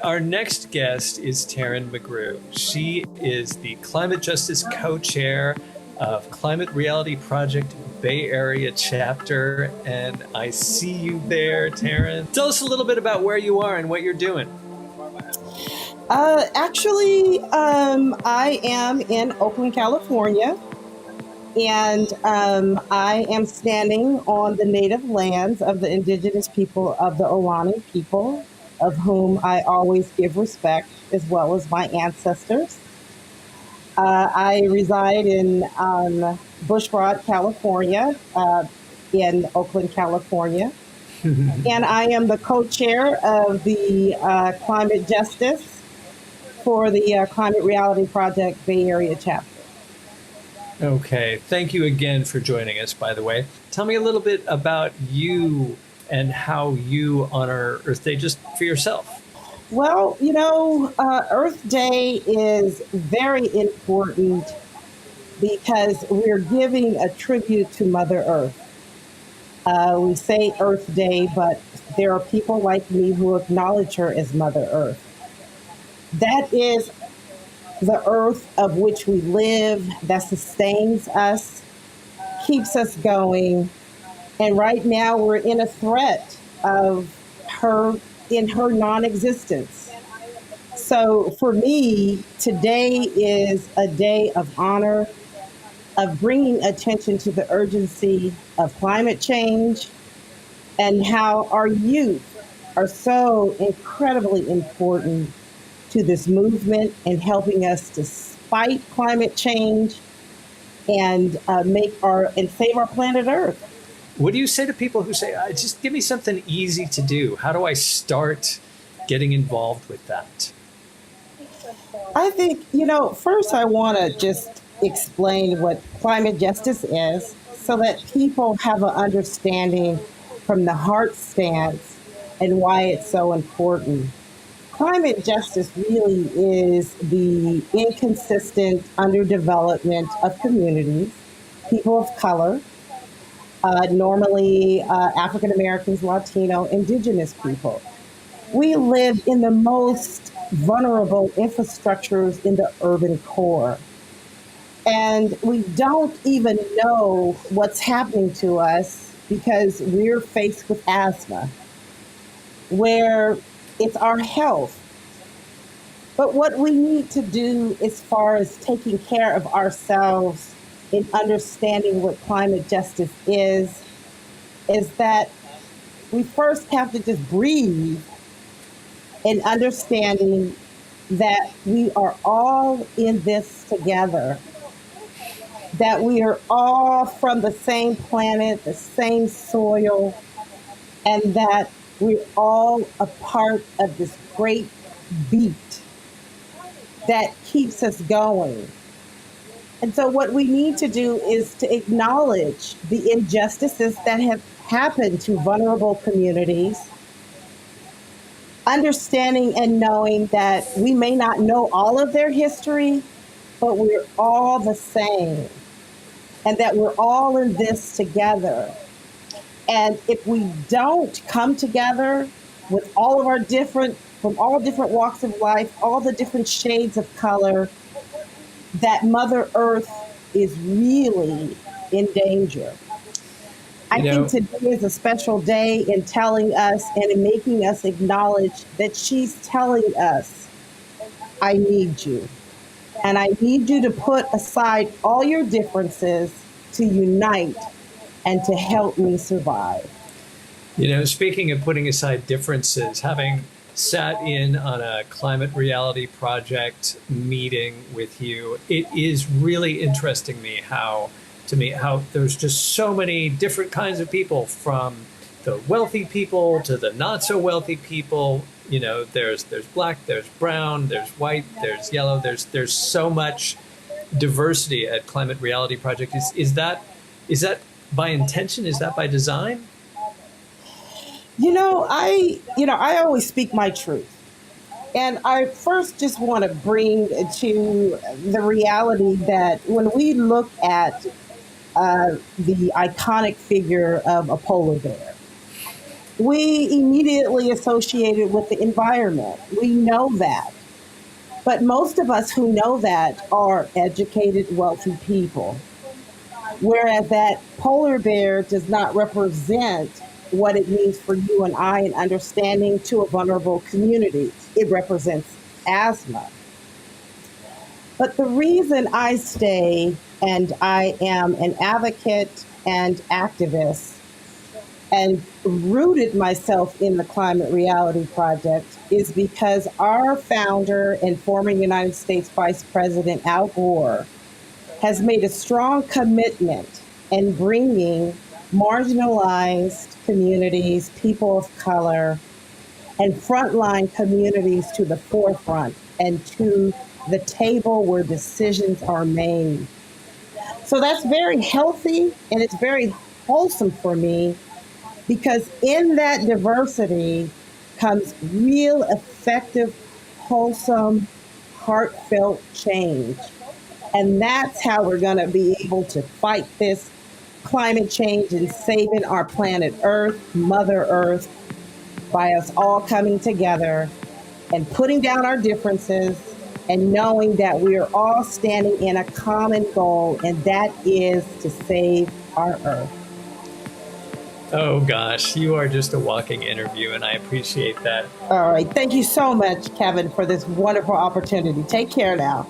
Our next guest is Teron McGrew. She is the Climate Justice Co-Chair of Climate Reality Project Bay Area Chapter. And I see you there, Teron. Tell us a little bit about where you are and what you're doing. I am in Oakland, California, and I am standing on the native lands of the indigenous people of the Ohlone people, of whom I always give respect, as well as my ancestors. I reside in Bushrod, California, in Oakland, California, and I am the co-chair of the Climate Justice for the Climate Reality Project Bay Area Chapter. Okay, thank you again for joining us, by the way. Tell me a little bit about you and how you honor Earth Day just for yourself. Well, Earth Day is very important because we're giving a tribute to Mother Earth. We say Earth Day, but there are people like me who acknowledge her as Mother Earth. That is the earth of which we live, that sustains us, keeps us going. And right now we're in a threat of her non-existence. So for me, today is a day of honor, of bringing attention to the urgency of climate change and how our youth are so incredibly important to this movement and helping us to fight climate change and save our planet Earth. What do you say to people who say, just give me something easy to do? How do I start getting involved with that? I think, first I want to just explain what climate justice is so that people have an understanding from the heart stance and why it's so important. Climate justice really is the inconsistent underdevelopment of communities, people of color, normally African Americans, Latino, indigenous people. We live in the most vulnerable infrastructures in the urban core. And we don't even know what's happening to us because we're faced with asthma, where it's our health. But what we need to do as far as taking care of ourselves in understanding what climate justice is that we first have to just breathe in understanding that we are all in this together, that we are all from the same planet, the same soil, and that we're all a part of this great beat that keeps us going. And so what we need to do is to acknowledge the injustices that have happened to vulnerable communities, understanding and knowing that we may not know all of their history, but we're all the same, and that we're all in this together. And if we don't come together with all of our from all different walks of life, all the different shades of color, that Mother Earth is really in danger. I think today is a special day in telling us and in making us acknowledge that she's telling us, I need you. And I need you to put aside all your differences to unite and to help me survive. Speaking of putting aside differences, having sat in on a Climate Reality Project meeting with you, it is really interesting how there's just so many different kinds of people, from the wealthy people to the not so wealthy people. There's black, there's brown, there's white, there's yellow, there's so much diversity at Climate Reality Project. Is that by intention? Is that by design? I always speak my truth. And I first just want to bring to the reality that when we look at the iconic figure of a polar bear, we immediately associate it with the environment. We know that. But most of us who know that are educated, wealthy people. Whereas that polar bear does not represent what it means for you and I in understanding to a vulnerable community. It represents asthma. But the reason I stay and I am an advocate and activist and rooted myself in the Climate Reality Project is because our founder and former United States Vice President Al Gore has made a strong commitment in bringing marginalized communities, people of color, and frontline communities to the forefront and to the table where decisions are made. So that's very healthy and it's very wholesome for me because in that diversity comes real, effective, wholesome, heartfelt change. And that's how we're going to be able to fight this climate change and saving our planet Earth, Mother Earth, by us all coming together and putting down our differences and knowing that we are all standing in a common goal, and that is to save our Earth. Oh gosh, you are just a walking interview, and I appreciate that. All right. Thank you so much, Kevin, for this wonderful opportunity. Take care now.